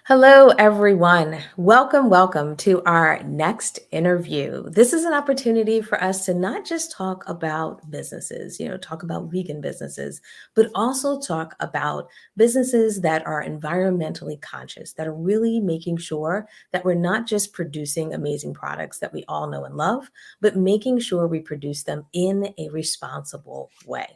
Hello, everyone. Welcome to our next interview. This is an opportunity for us to not just talk about businesses, talk about vegan businesses, but also talk about businesses that are environmentally conscious, that are really making sure that we're not just producing amazing products that we all know and love, but making sure we produce them in a responsible way.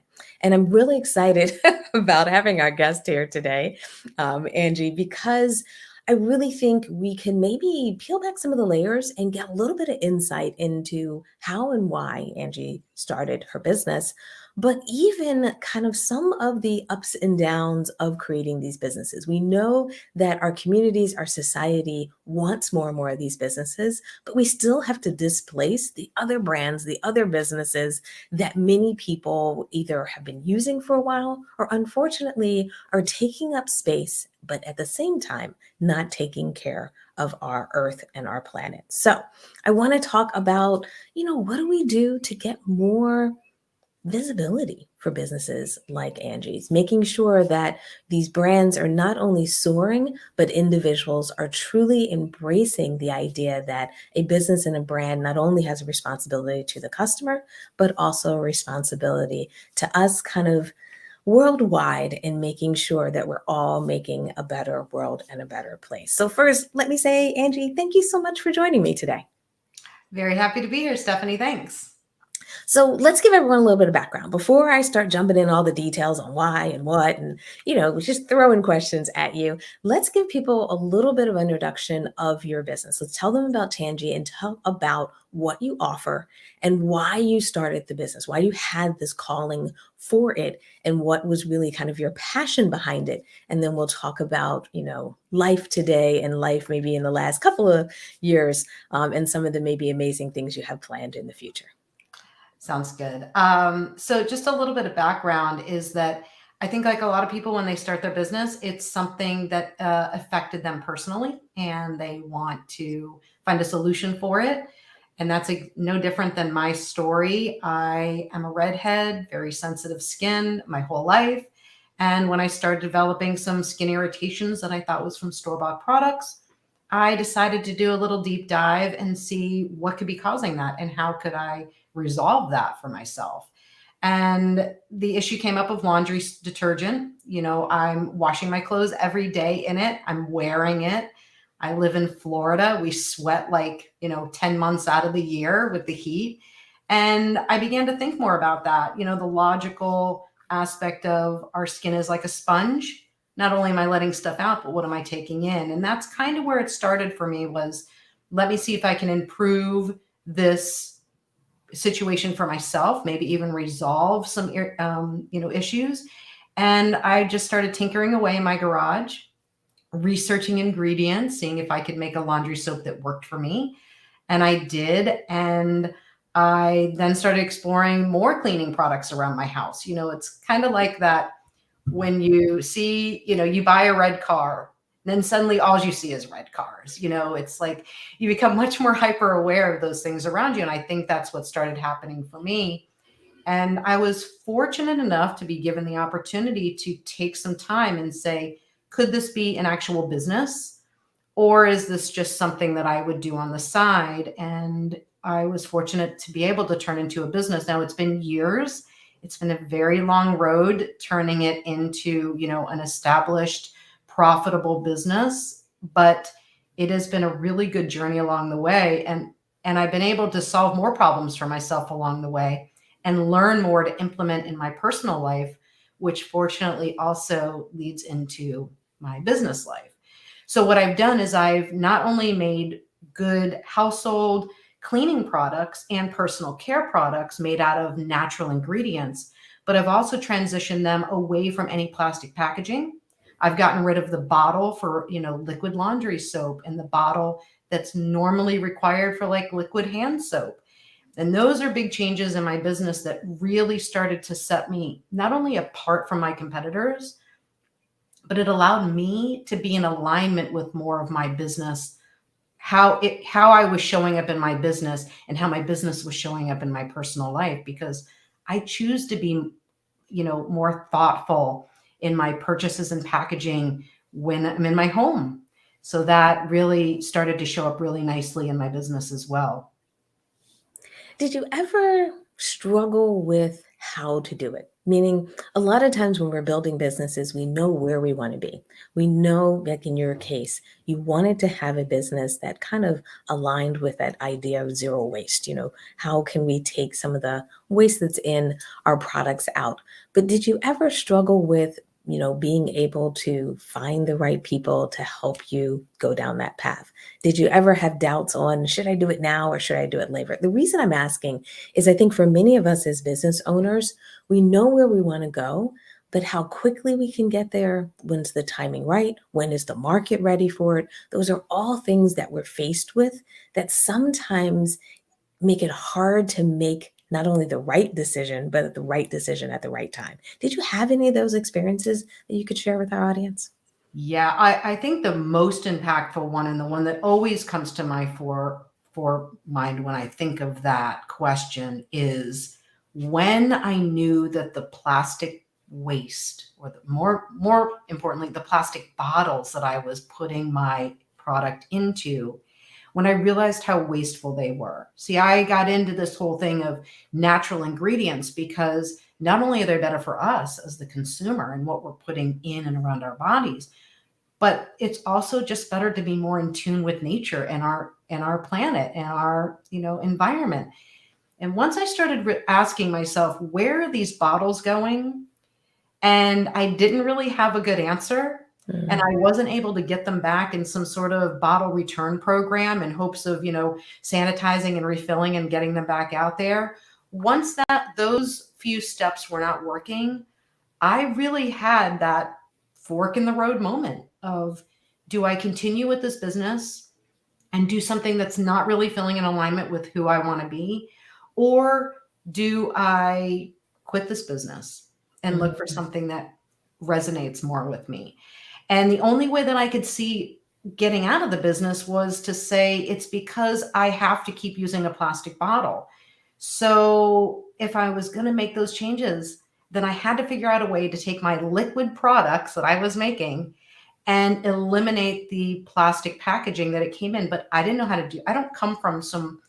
And I'm really excited about having our guest here today, Angie, because I really think we can maybe peel back some of the layers and get a little bit of insight into how and why Angie started her business, but even kind of some of the ups and downs of creating these businesses. We know that our communities, our society wants more and more of these businesses, but we still have to displace the other brands, the other businesses that many people either have been using for a while or unfortunately are taking up space, but at the same time, not taking care of our earth and our planet. So, I want to talk about, what do we do to get more visibility for businesses like Angie's, making sure that these brands are not only soaring, but individuals are truly embracing the idea that a business and a brand not only has a responsibility to the customer, but also a responsibility to us kind of worldwide in making sure that we're all making a better world and a better place. So, first, let me say, Angie, thank you so much for joining me today. Very happy to be here, Stephanie. Thanks. So let's give everyone a little bit of background before I start jumping in all the details on why and what, and just throwing questions at you. Let's give people a little bit of introduction of your business. Let's tell them about Tangie and tell about what you offer and why you started the business, why you had this calling for it, and what was really kind of your passion behind it. And then we'll talk about, life today and life maybe in the last couple of years, and some of the maybe amazing things you have planned in the future. Sounds good. So, just a little bit of background is that I think, like a lot of people, when they start their business, it's something that affected them personally, and they want to find a solution for it. And that's no different than my story. I am a redhead, very sensitive skin my whole life. And when I started developing some skin irritations that I thought was from store-bought products, I decided to do a little deep dive and see what could be causing that and how could I resolve that for myself. And the issue came up of laundry detergent. I'm washing my clothes every day in it. I'm wearing it. I live in Florida. We sweat like, 10 months out of the year with the heat. And I began to think more about that, the logical aspect of our skin is like a sponge. Not only am I letting stuff out, but what am I taking in? And that's kind of where it started for me was let me see if I can improve this situation for myself, maybe even resolve some, issues. And I just started tinkering away in my garage, researching ingredients, seeing if I could make a laundry soap that worked for me. And I did. And I then started exploring more cleaning products around my house. It's kind of like that when you see, you buy a red car, then suddenly all you see is red cars. It's like you become much more hyper aware of those things around you. And I think that's what started happening for me. And I was fortunate enough to be given the opportunity to take some time and say, could this be an actual business? Or is this just something that I would do on the side? And I was fortunate to be able to turn into a business. Now it's been years. It's been a very long road turning it into, an established, profitable business, but it has been a really good journey along the way. And I've been able to solve more problems for myself along the way and learn more to implement in my personal life, which fortunately also leads into my business life. So what I've done is I've not only made good household cleaning products and personal care products made out of natural ingredients, but I've also transitioned them away from any plastic packaging. I've gotten rid of the bottle for, liquid laundry soap and the bottle that's normally required for like liquid hand soap. And those are big changes in my business that really started to set me not only apart from my competitors, but it allowed me to be in alignment with more of my business, how I was showing up in my business and how my business was showing up in my personal life, because I choose to be, more thoughtful in my purchases and packaging when I'm in my home. So that really started to show up really nicely in my business as well. Did you ever struggle with how to do it? Meaning, a lot of times when we're building businesses, we know where we want to be. We know, like in your case, you wanted to have a business that kind of aligned with that idea of zero waste. How can we take some of the waste that's in our products out? But did you ever struggle with, being able to find the right people to help you go down that path? Did you ever have doubts on, should I do it now or should I do it later? The reason I'm asking is I think for many of us as business owners, we know where we want to go, but how quickly we can get there, when's the timing right? When is the market ready for it? Those are all things that we're faced with that sometimes make it hard to make not only the right decision, but the right decision at the right time. Did you have any of those experiences that you could share with our audience? Yeah, I think the most impactful one, and the one that always comes to my for mind when I think of that question, is when I knew that the plastic waste, or the more importantly, the plastic bottles that I was putting my product into, when I realized how wasteful they were. See, I got into this whole thing of natural ingredients because not only are they better for us as the consumer and what we're putting in and around our bodies, but it's also just better to be more in tune with nature and our planet and our environment. And once I started asking myself, where are these bottles going, and I didn't really have a good answer, and Mm, I wasn't able to get them back in some sort of bottle return program in hopes of sanitizing and refilling and getting them back out there. Once that those few steps were not working, I really had that fork in the road moment of, do I continue with this business and do something that's not really feeling in alignment with who I want to be? Or do I quit this business and look for mm, something that resonates more with me? And the only way that I could see getting out of the business was to say, it's because I have to keep using a plastic bottle. So if I was going to make those changes, then I had to figure out a way to take my liquid products that I was making and eliminate the plastic packaging that it came in. But I didn't know how to do. I don't come from some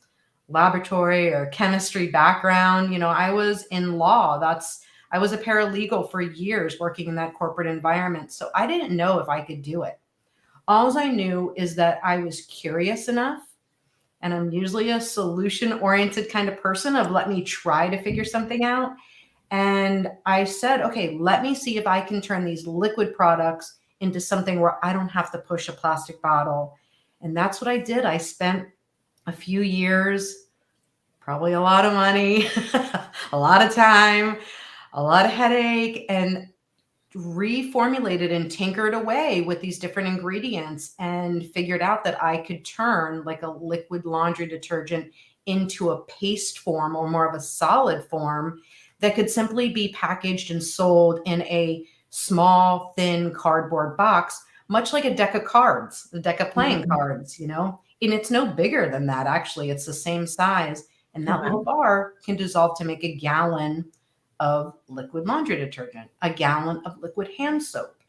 laboratory or chemistry background. I was in law. I was a paralegal for years working in that corporate environment. So I didn't know if I could do it. All I knew is that I was curious enough, and I'm usually a solution oriented kind of person of, let me try to figure something out. And I said, okay, let me see if I can turn these liquid products into something where I don't have to push a plastic bottle. And that's what I did. I spent a few years, probably a lot of money, a lot of time, a lot of headache, and reformulated and tinkered away with these different ingredients and figured out that I could turn like a liquid laundry detergent into a paste form, or more of a solid form, that could simply be packaged and sold in a small, thin cardboard box, much like a deck of cards, a deck of playing mm. cards. And it's no bigger than that, actually. It's the same size. And Oh, that little wow. bar can dissolve to make a gallon of liquid laundry detergent, a gallon of liquid hand soap.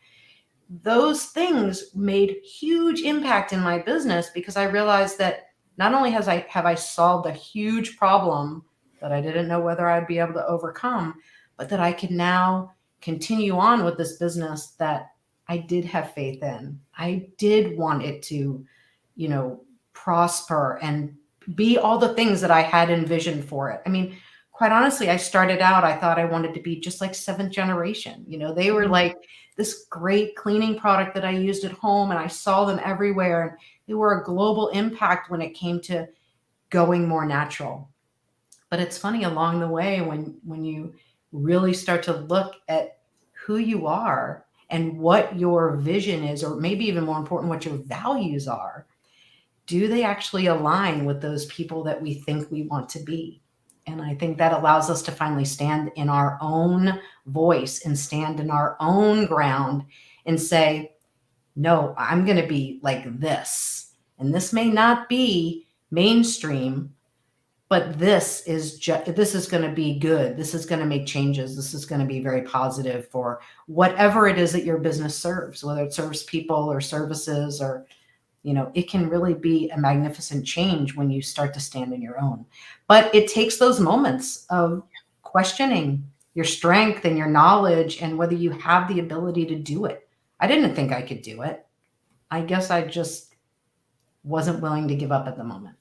Those things made huge impact in my business because I realized that not only have I solved a huge problem that I didn't know whether I'd be able to overcome, but that I could now continue on with this business that I did have faith in. I did want it to, prosper and be all the things that I had envisioned for it. I mean, quite honestly, I started out, I thought I wanted to be just like seventh generation. They were Mm. like this great cleaning product that I used at home, and I saw them everywhere. And they were a global impact when it came to going more natural. But it's funny, along the way, when you really start to look at who you are and what your vision is, or maybe even more important, what your values are, do they actually align with those people that we think we want to be? And I think that allows us to finally stand in our own voice and stand in our own ground and say, no, I'm going to be like this. And this may not be mainstream, but this is going to be good. This is going to make changes. This is going to be very positive for whatever it is that your business serves, whether it serves people or services or it can really be a magnificent change when you start to stand on your own. But it takes those moments of questioning your strength and your knowledge and whether you have the ability to do it. I didn't think I could do it. I guess I just wasn't willing to give up at the moment.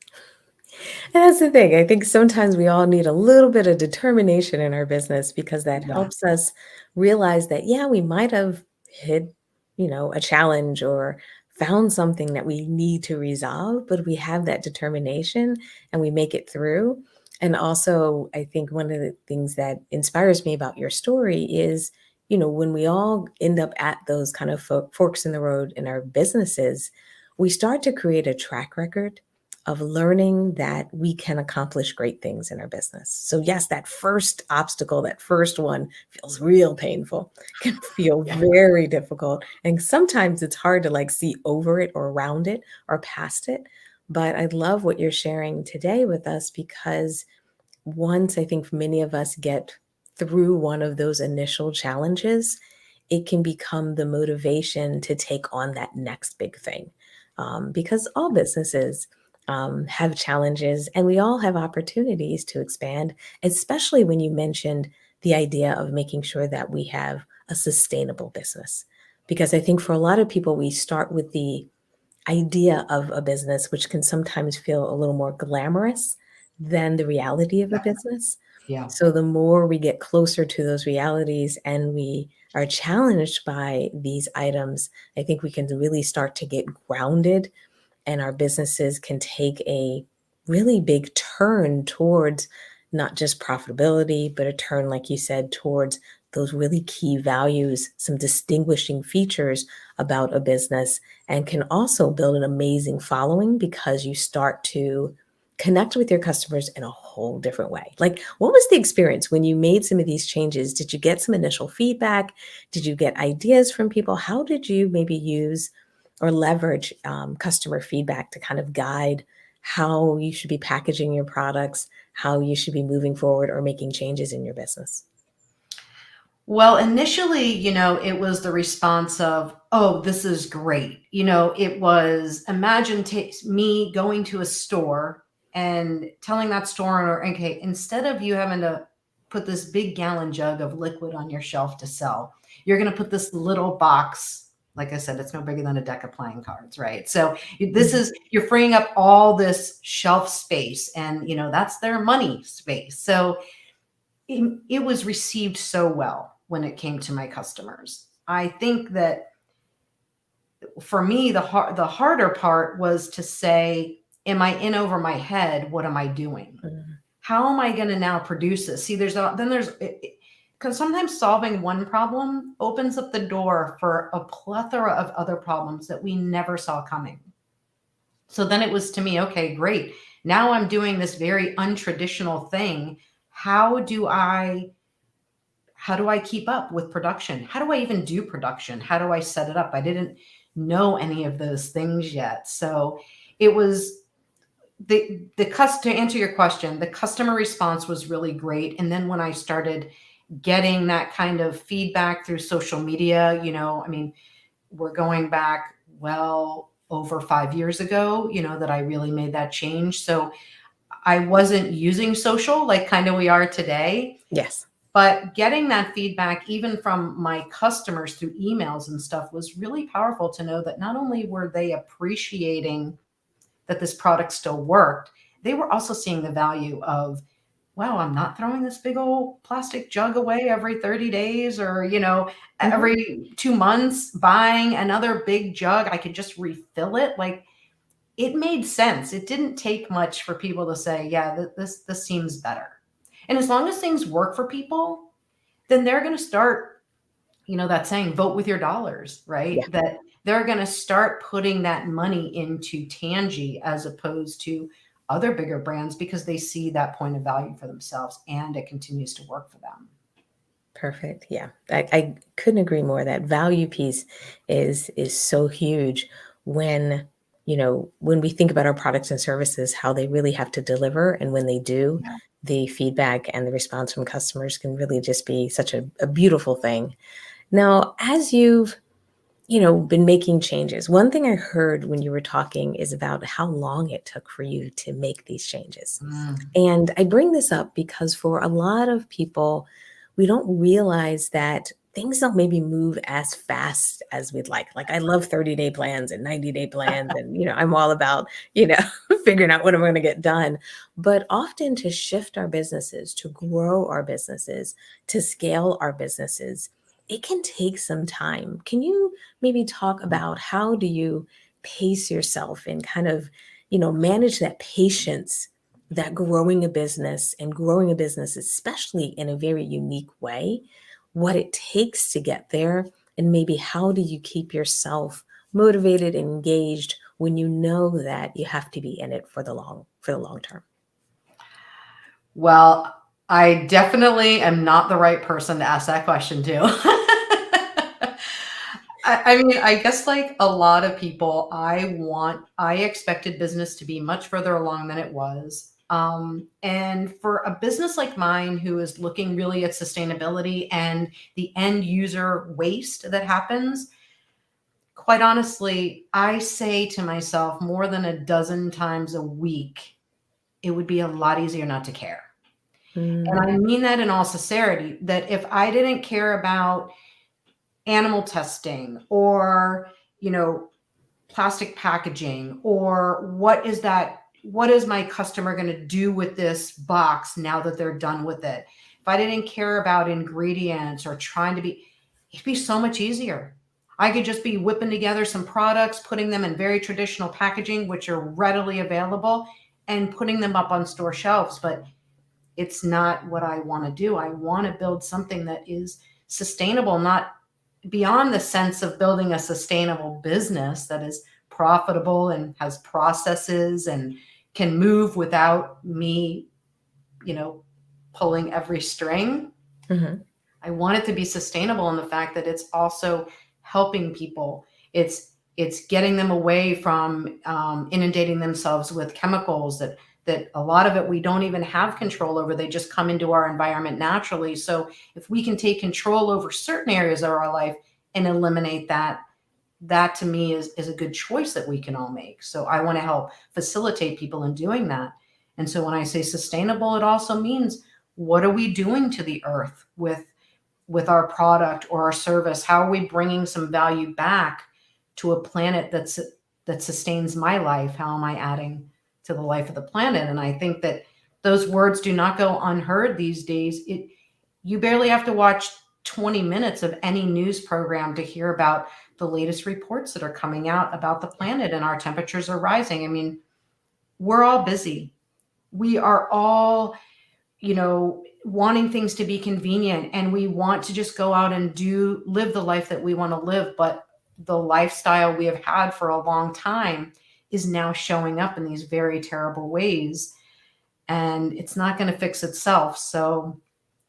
And that's the thing. I think sometimes we all need a little bit of determination in our business because that Yeah. helps us realize that, yeah, we might have hit, a challenge or found something that we need to resolve, but we have that determination and we make it through. And also, I think one of the things that inspires me about your story is, when we all end up at those kind of forks in the road in our businesses, we start to create a track record of learning that we can accomplish great things in our business. So yes, that first obstacle, that first one feels real painful, can feel Yeah. very difficult. And sometimes it's hard to like see over it or around it or past it. But I love what you're sharing today with us because once I think many of us get through one of those initial challenges, it can become the motivation to take on that next big thing. Because all businesses have challenges and we all have opportunities to expand, especially when you mentioned the idea of making sure that we have a sustainable business. Because I think for a lot of people, we start with the idea of a business, which can sometimes feel a little more glamorous than the reality of a Yeah. business. Yeah. So the more we get closer to those realities and we are challenged by these items, I think we can really start to get grounded and our businesses can take a really big turn towards not just profitability, but a turn, like you said, towards those really key values, some distinguishing features about a business, and can also build an amazing following because you start to connect with your customers in a whole different way. Like, what was the experience when you made some of these changes? Did you get some initial feedback? Did you get ideas from people? How did you maybe use or leverage customer feedback to kind of guide how you should be packaging your products, how you should be moving forward or making changes in your business? Well, initially, it was the response of, oh, this is great. It was imagine me going to a store and telling that store owner, okay, instead of you having to put this big gallon jug of liquid on your shelf to sell, you're going to put this little box. Like I said, it's no bigger than a deck of playing cards, right? So Mhm. you're freeing up all this shelf space and, that's their money space. So it was received so well when it came to my customers. I think that for me, the harder part was to say, am I in over my head? What am I doing? Mhm. How am I going to now produce this? See, because sometimes solving one problem opens up the door for a plethora of other problems that we never saw coming. So then it was to me, okay, great. Now I'm doing this very untraditional thing. How do I how do I keep up with production? How do I even do production? How do I set it up? I didn't know any of those things yet. So it was to answer your question, the customer response was really great. And then when I started getting that kind of feedback through social media, I mean, we're going back well over 5 years ago, that I really made that change. So I wasn't using social like kind of we are today. Yes. But getting that feedback, even from my customers through emails and stuff, was really powerful to know that not only were they appreciating that this product still worked, they were also seeing the value of, wow, I'm not throwing this big old plastic jug away every 30 days or, Mhm. every 2 months, buying another big jug. I could just refill it. Like it made sense. It didn't take much for people to say, yeah, this seems better. And as long as things work for people, then they're going to start, that saying, vote with your dollars, Yeah. right? That they're going to start putting that money into Tangie as opposed to other bigger brands because they see that point of value for themselves and it continues to work for them. Perfect. Yeah. I couldn't agree more. That value piece is so huge when, when we think about our products and services, how they really have to deliver. And when they do, Yeah. the feedback and the response from customers can really just be such a beautiful thing. Now, as you've been making changes. One thing I heard when you were talking is about how long it took for you to make these changes. Mm. And I bring this up because for a lot of people, we don't realize that things don't maybe move as fast as we'd like. Like I love 30-day plans and 90-day plans and I'm all about, you know, figuring out what I'm going to get done. But often to shift our businesses, to grow our businesses, to scale our businesses, it can take some time. Can you maybe talk about how do you pace yourself and kind of, manage that patience that growing a business, especially in a very unique way, what it takes to get there, and maybe how do you keep yourself motivated and engaged when you know that you have to be in it for the long term? Well, I definitely am not the right person to ask that question to. I mean, I guess like a lot of people, I expected business to be much further along than it was. And for a business like mine, who is looking really at sustainability and the end user waste that happens, quite honestly, I say to myself more than a dozen times a week, it would be a lot easier not to care. And Mm, I mean that in all sincerity, that if I didn't care about animal testing or, you know, plastic packaging, or what is my customer going to do with this box now that they're done with it? If I didn't care about ingredients or trying to be, it'd be so much easier. I could just be whipping together some products, putting them in very traditional packaging, which are readily available, and putting them up on store shelves. But it's not what I want to do. I want to build something that is sustainable, not beyond the sense of building a sustainable business that is profitable and has processes and can move without me, you know, pulling every string. mhm. I want it to be sustainable in the fact that it's also helping people. It's getting them away from inundating themselves with chemicals that a lot of it we don't even have control over. They just come into our environment naturally. So if we can take control over certain areas of our life and eliminate that, that to me is a good choice that we can all make. So I want to help facilitate people in doing that. And so when I say sustainable, it also means what are we doing to the earth with our product or our service? How are we bringing some value back to a planet that sustains my life? How am I adding to the life of the planet? And I think that those words do not go unheard these days. You barely have to watch 20 minutes of any news program to hear about the latest reports that are coming out about the planet and our temperatures are rising. I mean, we're all busy. We are all, wanting things to be convenient, and we want to just go out and live the life that we want to live. But the lifestyle we have had for a long time is now showing up in these very terrible ways, and it's not going to fix itself. So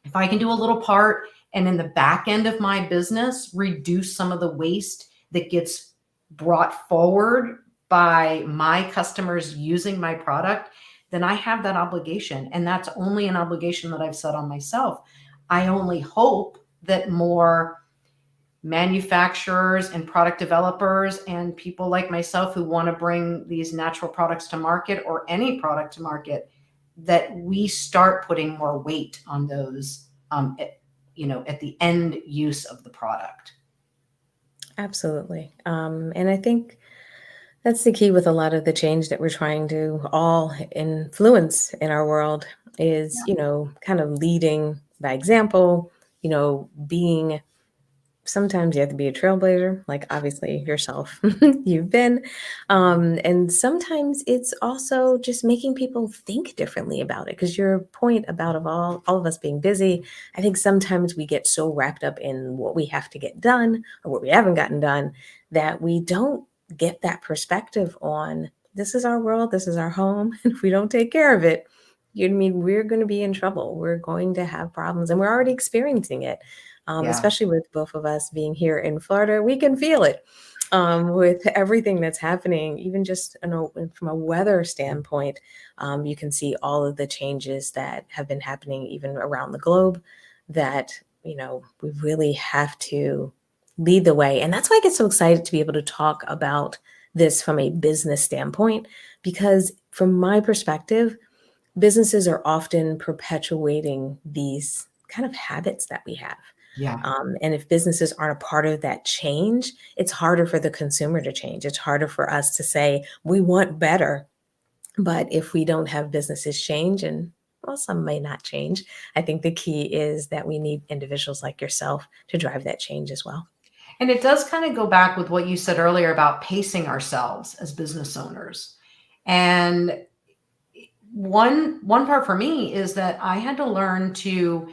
if I can do a little part and in the back end of my business, reduce some of the waste that gets brought forward by my customers using my product, then I have that obligation. And that's only an obligation that I've set on myself. I only hope that more manufacturers and product developers and people like myself who want to bring these natural products to market, or any product to market, that we start putting more weight on those, at the end use of the product. Absolutely. And I think that's the key with a lot of the change that we're trying to all influence in our world is, kind of leading by example, being sometimes you have to be a trailblazer, like obviously yourself, you've been. And sometimes it's also just making people think differently about it. Because your point about all of us being busy, I think sometimes we get so wrapped up in what we have to get done or what we haven't gotten done that we don't get that perspective on this is our world, this is our home. And if we don't take care of it, we're going to be in trouble. We're going to have problems, and we're already experiencing it, Yeah. especially with both of us being here in Florida. We can feel it with everything that's happening, even just from a weather standpoint. You can see all of the changes that have been happening even around the globe that, we really have to lead the way. And that's why I get so excited to be able to talk about this from a business standpoint, because from my perspective, businesses are often perpetuating these kind of habits that we have. Yeah. And if businesses aren't a part of that change, it's harder for the consumer to change. It's harder for us to say, we want better. But if we don't have businesses change, and well, some may not change, I think the key is that we need individuals like yourself to drive that change as well. And it does kind of go back with what you said earlier about pacing ourselves as business owners. And one part for me is that I had to learn to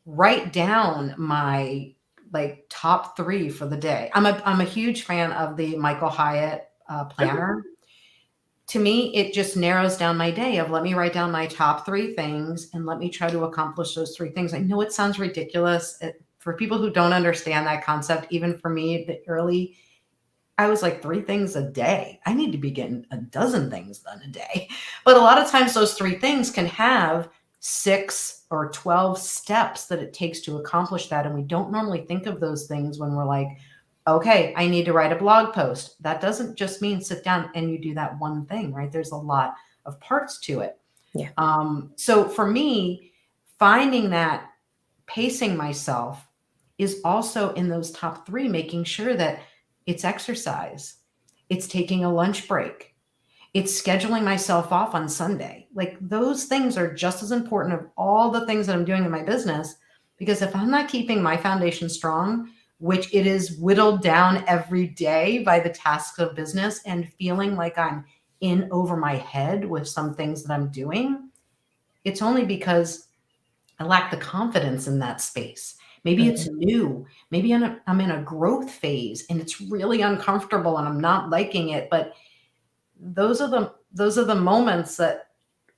write down my like top 3 for the day. I'm a huge fan of the Michael Hyatt Okay. planner. To me, it just narrows down my day of let me write down my top 3 things and let me try to accomplish those 3 things. I know it sounds ridiculous. For people who don't understand that concept, even for me, the early, I was like 3 things a day. I need to be getting a dozen things done a day. But a lot of times those 3 things can have 6 or 12 steps that it takes to accomplish that. And we don't normally think of those things when we're like, okay, I need to write a blog post. That doesn't just mean sit down and you do that one thing, right? There's a lot of parts to it. Yeah. So for me, finding that pacing myself is also in those top 3, making sure that it's exercise, it's taking a lunch break, it's scheduling myself off on Sunday. Like those things are just as important of all the things that I'm doing in my business. Because if I'm not keeping my foundation strong, which it is whittled down every day by the tasks of business and feeling like I'm in over my head with some things that I'm doing, it's only because I lack the confidence in that space. Maybe it's Mhm. new. Maybe I'm in a growth phase and it's really uncomfortable and I'm not liking it. But those are the moments that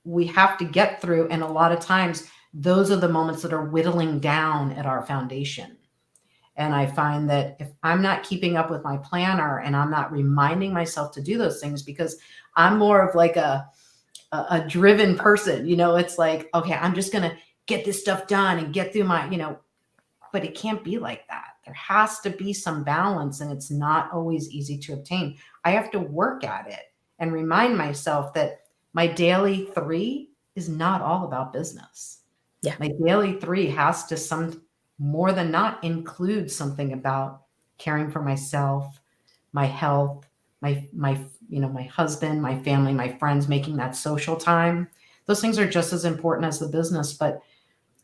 we have to get through. And a lot of times those are the moments that are whittling down at our foundation. And I find that if I'm not keeping up with my planner and I'm not reminding myself to do those things, because I'm more of like a driven person, it's like, okay, I'm just going to get this stuff done and get through but it can't be like that. There has to be some balance and it's not always easy to obtain. I have to work at it and remind myself that my daily 3 is not all about business. Yeah. My daily 3 has to some more than not include something about caring for myself, my health, my husband, my family, my friends, making that social time. Those things are just as important as the business, but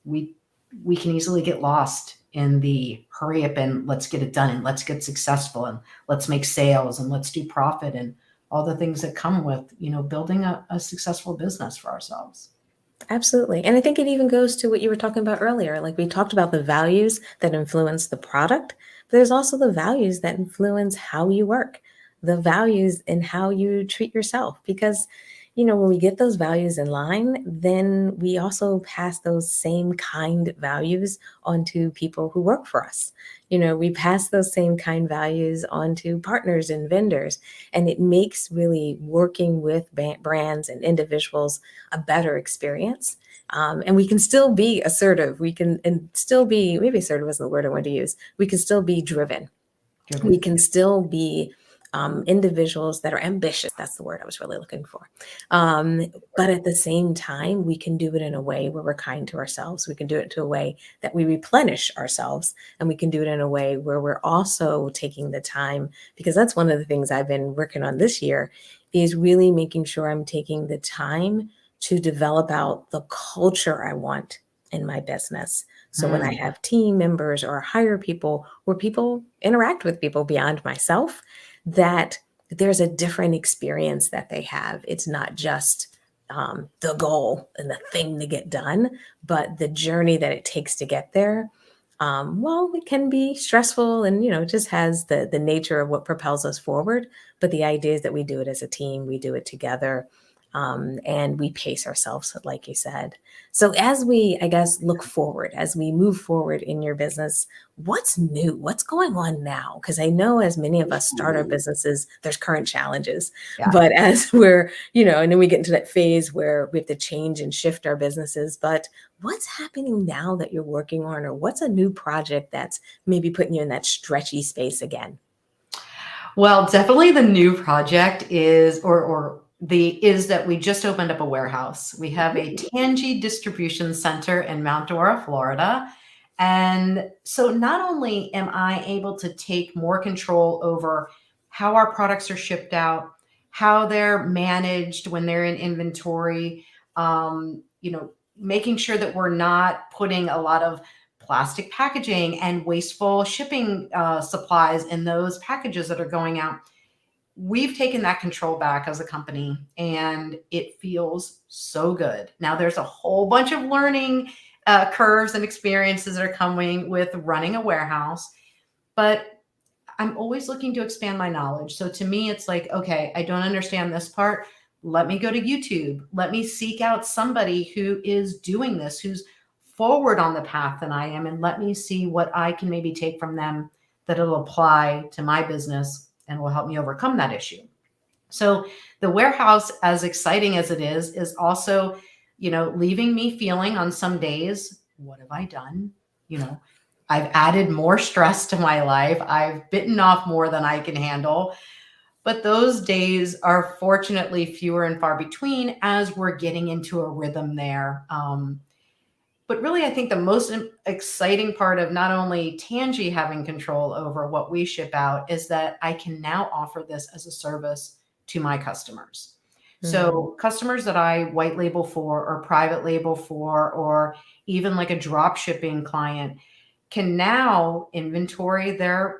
we we can easily get lost in the hurry up and let's get it done and let's get successful and let's make sales and let's do profit and all the things that come with building a successful business for ourselves. Absolutely. And I think it even goes to what you were talking about earlier. Like we talked about the values that influence the product, but there's also the values that influence how you work, the values in how you treat yourself. Because, when we get those values in line, then we also pass those same kind values onto people who work for us. We pass those same kind values onto partners and vendors. And it makes really working with brands and individuals a better experience. And we can still be assertive. We can and still be, maybe assertive wasn't the word I wanted to use. We can still be driven. We Driven. can still be individuals that are ambitious. That's the word I was really looking for. But at the same time, we can do it in a way where we're kind to ourselves. We can do it to a way that we replenish ourselves. And we can do it in a way where we're also taking the time, because that's one of the things I've been working on this year, is really making sure I'm taking the time to develop out the culture I want in my business. So when I Mm. have team members or hire people where people interact with people beyond myself, that there's a different experience that they have. It's not just the goal and the thing to get done, but the journey that it takes to get there. Well, it can be stressful and, it just has the nature of what propels us forward. But the idea is that we do it as a team, we do it together. and we pace ourselves, like you said. So as we, I guess, look forward, as we move forward in your business, what's new? What's going on now? Because I know as many of us start our businesses, there's current challenges. Yeah. But as we're, and then we get into that phase where we have to change and shift our businesses. But what's happening now that you're working on, or what's a new project that's maybe putting you in that stretchy space again? Well, definitely the new project is that we just opened up a warehouse. We have a Tangie distribution center in Mount Dora, Florida. And so not only am I able to take more control over how our products are shipped out, how they're managed when they're in inventory, making sure that we're not putting a lot of plastic packaging and wasteful shipping supplies in those packages that are going out. We've taken that control back as a company, and it feels so good. Now, there's a whole bunch of learning curves and experiences that are coming with running a warehouse, but I'm always looking to expand my knowledge. So to me, it's like, okay, I don't understand this part. Let me go to YouTube. Let me seek out somebody who is doing this, who's forward on the path than I am, and let me see what I can maybe take from them that it'll apply to my business and will help me overcome that issue. So the warehouse, as exciting as it is also, leaving me feeling on some days, what have I done? I've added more stress to my life. I've bitten off more than I can handle. But those days are fortunately fewer and far between as we're getting into a rhythm there. But really, I think the most exciting part of not only Tangie having control over what we ship out is that I can now offer this as a service to my customers. So customers that I white label for or private label for, or even like a drop shipping client can now inventory their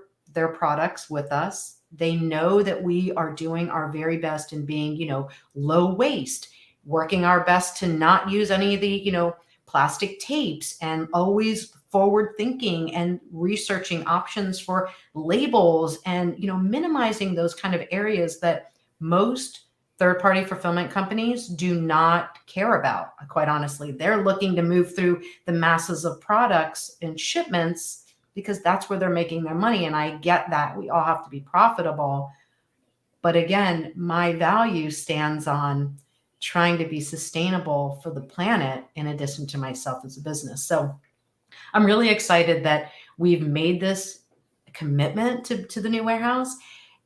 products with us. They know that we are doing our very best in being, low waste, working our best to not use any of the, plastic tapes, and always forward thinking and researching options for labels and, minimizing those kind of areas that most third-party fulfillment companies do not care about. Quite honestly, they're looking to move through the masses of products and shipments because that's where they're making their money. And I get that we all have to be profitable. But again, my value stands on trying to be sustainable for the planet in addition to myself as a business. So I'm really excited that we've made this commitment to the new warehouse.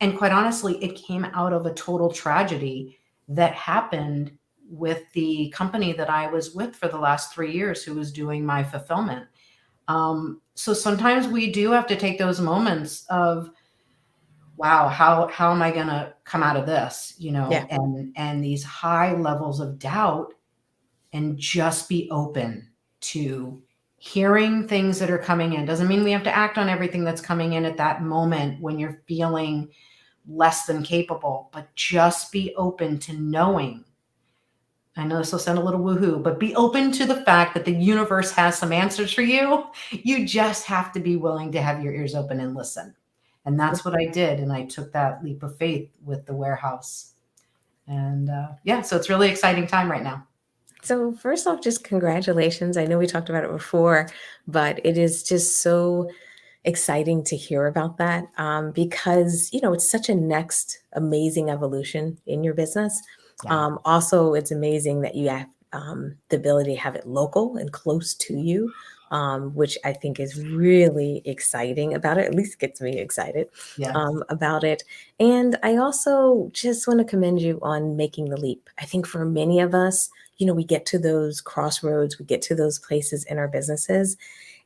And quite honestly, it came out of a total tragedy that happened with the company that I was with for the last 3 years, who was doing my fulfillment. So sometimes we do have to take those moments of, wow, how am I going to come out of this, Yeah. and these high levels of doubt, and just be open to hearing things that are coming in. Doesn't mean we have to act on everything that's coming in at that moment when you're feeling less than capable, but just be open to knowing. I know this will sound a little woohoo, but be open to the fact that the universe has some answers for you. You just have to be willing to have your ears open and listen. And that's what I did. And I took that leap of faith with the warehouse. And so it's really exciting time right now. So first off, just congratulations. I know we talked about it before, but it is just so exciting to hear about that, because it's such a next amazing evolution in your business. Yeah. Also, it's amazing that you have the ability to have it local and close to you, which I think is really exciting about it. At least gets me excited Yeah. about it. And I also just want to commend you on making the leap. I think for many of us, we get to those crossroads, we get to those places in our businesses,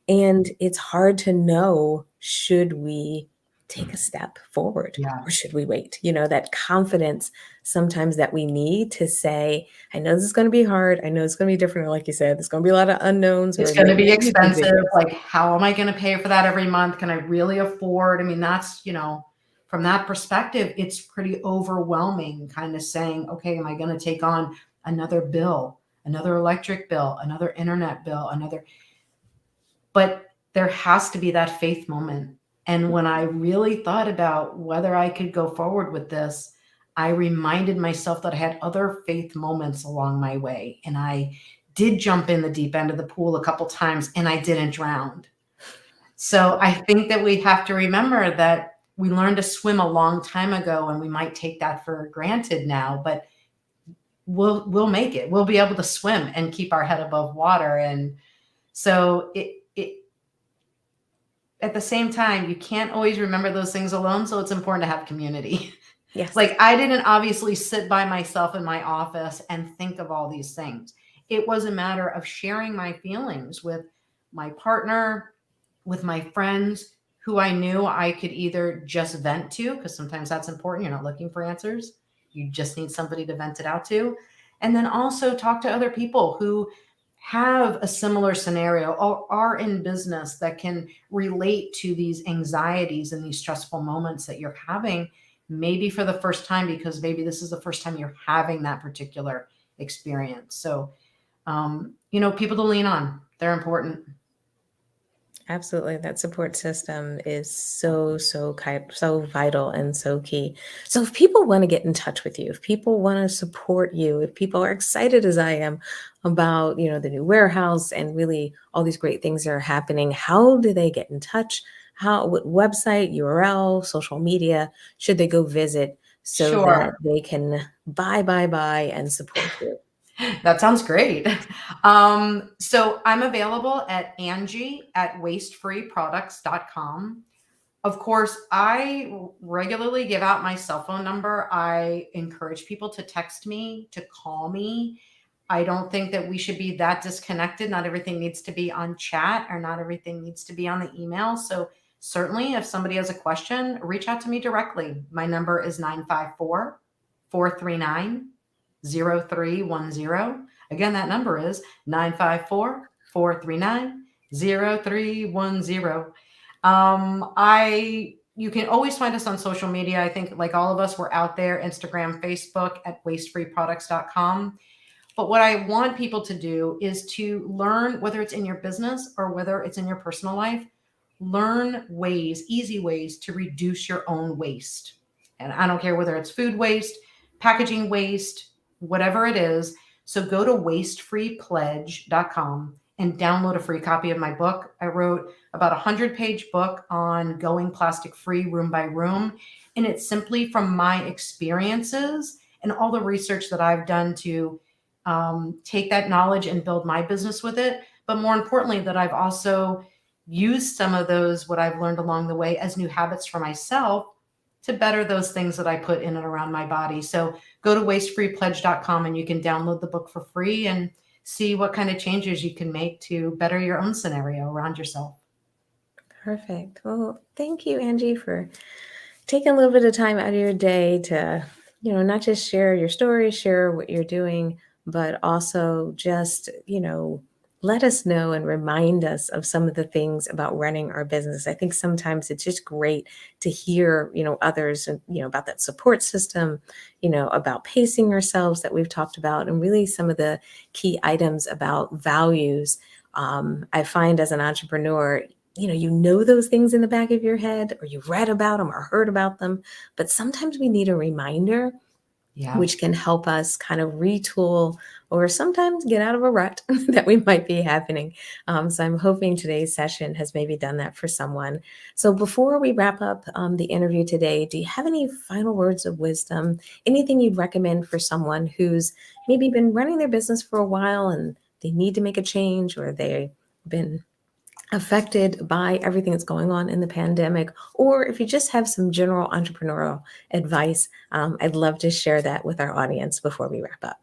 and it's hard to know, should we take a step forward Yeah. or should we wait? That confidence sometimes that we need to say, I know this is going to be hard. I know it's going to be different. Like you said, there's going to be a lot of unknowns. It's Or going to maybe be it's gonna big expensive. yes. Like, how am I going to pay for that every month? Can I really afford? I mean, that's, from that perspective, it's pretty overwhelming, kind of saying, okay, am I going to take on another bill, another electric bill, another internet bill, but there has to be that faith moment. And when I really thought about whether I could go forward with this, I reminded myself that I had other faith moments along my way. And I did jump in the deep end of the pool a couple times and I didn't drown. So I think that we have to remember that we learned to swim a long time ago and we might take that for granted now, but we'll make it. We'll be able to swim and keep our head above water. And so it at the same time, you can't always remember those things alone. So it's important to have community. Yes. Like I didn't obviously sit by myself in my office and think of all these things. It was a matter of sharing my feelings with my partner, with my friends who I knew I could either just vent to, because sometimes that's important. You're not looking for answers. You just need somebody to vent it out to. And then also talk to other people who have a similar scenario or are in business that can relate to these anxieties and these stressful moments that you're having, maybe for the first time, because maybe this is the first time you're having that particular experience. So, people to lean on, they're important. Absolutely. That support system is so vital and so key. So if people want to get in touch with you, if people want to support you, if people are excited as I am about, the new warehouse and really all these great things that are happening, how do they get in touch? What website, URL, social media should they go visit so that Sure. they can buy, and support you? That sounds great. So I'm available at Angie at wastefreeproducts.com. Of course, I regularly give out my cell phone number. I encourage people to text me, to call me. I don't think that we should be that disconnected. Not everything needs to be on chat or not everything needs to be on the email. So certainly if somebody has a question, reach out to me directly. My number is 954-439-0310. Again, that number is 954-439-0310. You can always find us on social media. I think like all of us, we're out there, Instagram, Facebook at wastefreeproducts.com. But what I want people to do is to learn, whether it's in your business or whether it's in your personal life, learn ways, easy ways to reduce your own waste. And I don't care whether it's food waste, packaging waste, whatever it is. So go to wastefreepledge.com and download a free copy of my book. I wrote about a 100-page book on going plastic free room by room. And it's simply from my experiences and all the research that I've done to take that knowledge and build my business with it. But more importantly, that I've also used some of those, what I've learned along the way as new habits for myself to better those things that I put in and around my body. So go to wastefreepledge.com and you can download the book for free and see what kind of changes you can make to better your own scenario around yourself. Perfect. Well, thank you, Angie, for taking a little bit of time out of your day to, not just share your story, share what you're doing, but also just, let us know and remind us of some of the things about running our business. I think sometimes it's just great to hear, others, and, about that support system, about pacing ourselves that we've talked about, and really some of the key items about values. I find as an entrepreneur, you know those things in the back of your head, or you've read about them or heard about them, but sometimes we need a reminder, Yeah. which can help us kind of retool or sometimes get out of a rut that we might be happening. So I'm hoping today's session has maybe done that for someone. So before we wrap up the interview today, do you have any final words of wisdom? Anything you'd recommend for someone who's maybe been running their business for a while and they need to make a change, or they've been affected by everything that's going on in the pandemic, or if you just have some general entrepreneurial advice, I'd love to share that with our audience before we wrap up.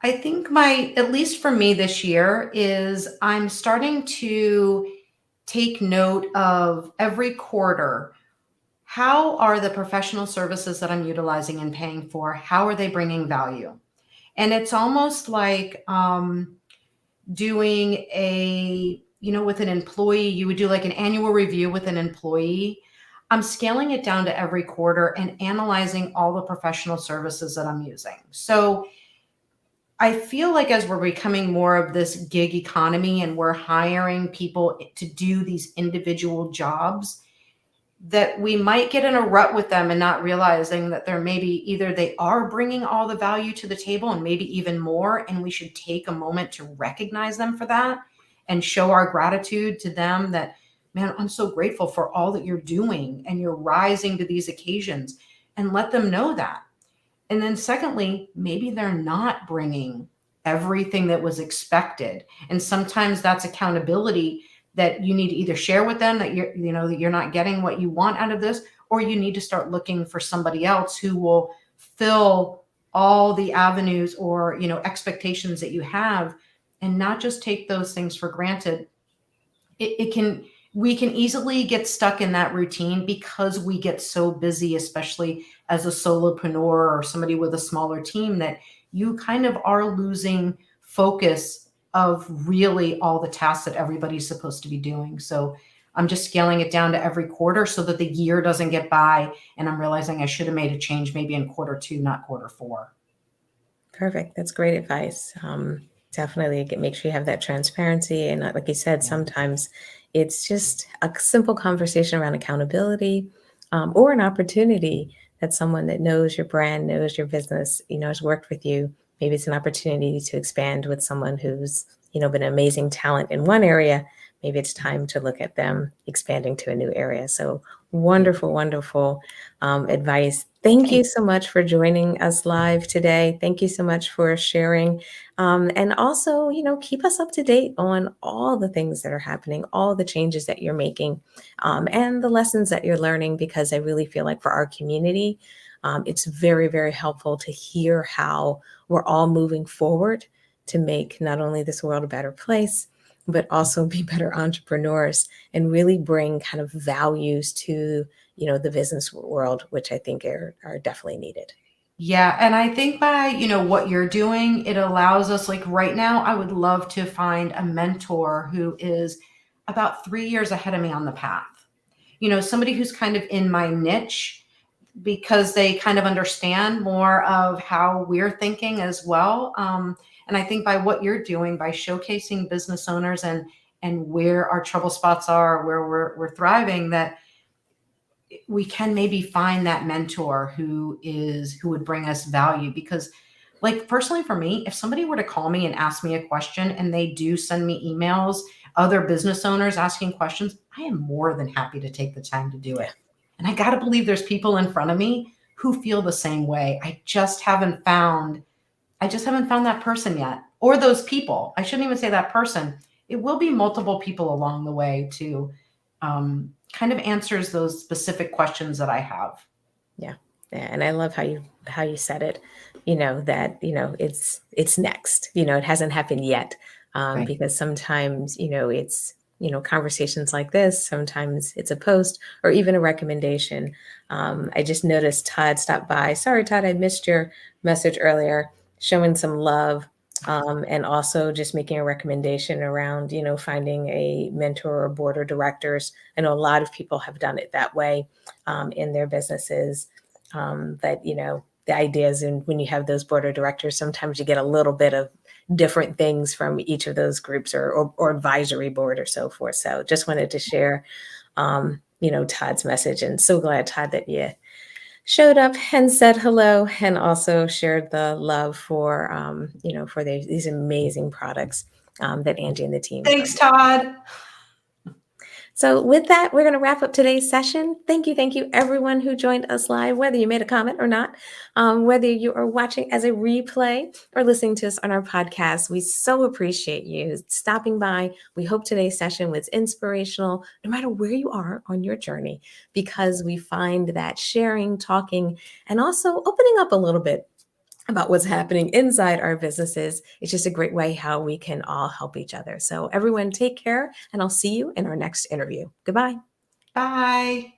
I think at least for me this year, is I'm starting to take note of every quarter. How are the professional services that I'm utilizing and paying for, how are they bringing value? And it's almost like doing with an employee, you would do like an annual review with an employee. I'm scaling it down to every quarter and analyzing all the professional services that I'm using. So I feel like as we're becoming more of this gig economy and we're hiring people to do these individual jobs, that we might get in a rut with them and not realizing that they're maybe either they are bringing all the value to the table and maybe even more, and we should take a moment to recognize them for that and show our gratitude to them that, man, I'm so grateful for all that you're doing and you're rising to these occasions, and let them know that. And then secondly, maybe they're not bringing everything that was expected. And sometimes that's accountability that you need to either share with them that that you're not getting what you want out of this, or you need to start looking for somebody else who will fill all the avenues or, expectations that you have, and not just take those things for granted. We can easily get stuck in that routine because we get so busy, especially as a solopreneur or somebody with a smaller team, that you kind of are losing focus of really all the tasks that everybody's supposed to be doing. So I'm just scaling it down to every quarter so that the year doesn't get by and I'm realizing I should have made a change maybe in quarter 2, not quarter 4. Perfect. That's great advice. Definitely make sure you have that transparency. And like you said, Yeah. sometimes it's just a simple conversation around accountability, or an opportunity that someone that knows your brand, knows your business, has worked with you. Maybe it's an opportunity to expand with someone who's, been an amazing talent in one area. Maybe it's time to look at them expanding to a new area. So wonderful, wonderful advice. Thank you so much for joining us live today. Thank you so much for sharing. And also, keep us up to date on all the things that are happening, all the changes that you're making, and the lessons that you're learning, because I really feel like for our community, it's very, very helpful to hear how we're all moving forward to make not only this world a better place, but also be better entrepreneurs and really bring kind of values to the business world, which I think are definitely needed. Yeah, and I think by, what you're doing, it allows us, like right now, I would love to find a mentor who is about 3 years ahead of me on the path. Somebody who's kind of in my niche because they kind of understand more of how we're thinking as well. And I think by what you're doing, by showcasing business owners and where our trouble spots are, where we're thriving, that we can maybe find that mentor who would bring us value. Because like personally for me, if somebody were to call me and ask me a question, and they do send me emails, other business owners asking questions, I am more than happy to take the time to do it. And I got to believe there's people in front of me who feel the same way. I just haven't found that person yet, or those people. I shouldn't even say that person. It will be multiple people along the way to kind of answers those specific questions that I have. Yeah. Yeah. And I love how you said it, that, it's next, it hasn't happened yet. Right. Because sometimes, it's, conversations like this, sometimes it's a post or even a recommendation. I just noticed Todd stopped by. Sorry, Todd, I missed your message earlier, showing some love. And also just making a recommendation around, finding a mentor or board of directors. I know a lot of people have done it that way, in their businesses. But the idea is, when you have those board of directors, sometimes you get a little bit of different things from each of those groups, or advisory board or so forth. So just wanted to share, Todd's message, and so glad, Todd, that you showed up and said hello, and also shared the love for, for these amazing products, that Angie and the team are. Thanks, Todd. So with that, we're going to wrap up today's session. Thank you, everyone who joined us live, whether you made a comment or not, whether you are watching as a replay or listening to us on our podcast. We so appreciate you stopping by. We hope today's session was inspirational, no matter where you are on your journey, because we find that sharing, talking, and also opening up a little bit about what's happening inside our businesses. It's just a great way how we can all help each other. So everyone take care, and I'll see you in our next interview. Goodbye. Bye.